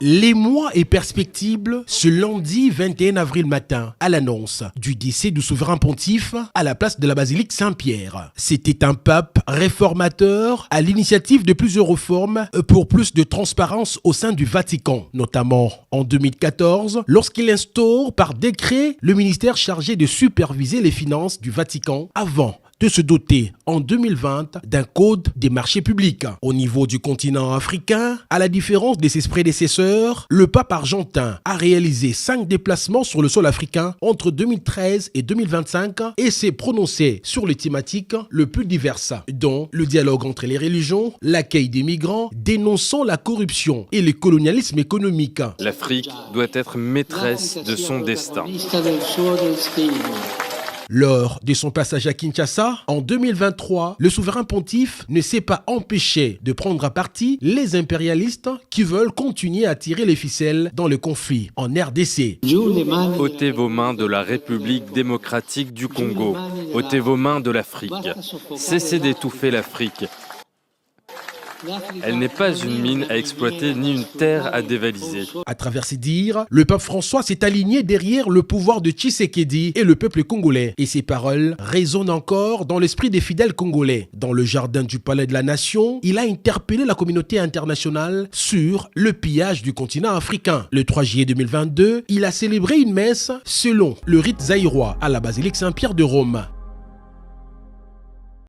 Les mois et perspectives, ce lundi 21 avril matin, à l'annonce du décès du souverain pontife à la place de la basilique Saint-Pierre. C'était un pape réformateur à l'initiative de plusieurs réformes pour plus de transparence au sein du Vatican, notamment en 2014, lorsqu'il instaure par décret le ministère chargé de superviser les finances du Vatican avant de se doter en 2020 d'un code des marchés publics. Au niveau du continent africain, à la différence de ses prédécesseurs, le pape argentin a réalisé 5 déplacements sur le sol africain entre 2013 et 2025 et s'est prononcé sur les thématiques les plus diverses, dont le dialogue entre les religions, l'accueil des migrants, dénonçant la corruption et le colonialisme économique. L'Afrique doit être maîtresse de son destin. Lors de son passage à Kinshasa, en 2023, le souverain pontife ne s'est pas empêché de prendre à partie les impérialistes qui veulent continuer à tirer les ficelles dans le conflit en RDC. Ôtez vos mains de la République démocratique du Congo. Ôtez vos mains de l'Afrique. Cessez d'étouffer l'Afrique. Elle n'est pas une mine à exploiter ni une terre à dévaliser. À travers ces dires, le pape François s'est aligné derrière le pouvoir de Tshisekedi et le peuple congolais. Et ses paroles résonnent encore dans l'esprit des fidèles congolais. Dans le jardin du Palais de la Nation, il a interpellé la communauté internationale sur le pillage du continent africain. Le 3 juillet 2022, il a célébré une messe selon le rite zaïrois à la basilique Saint-Pierre de Rome.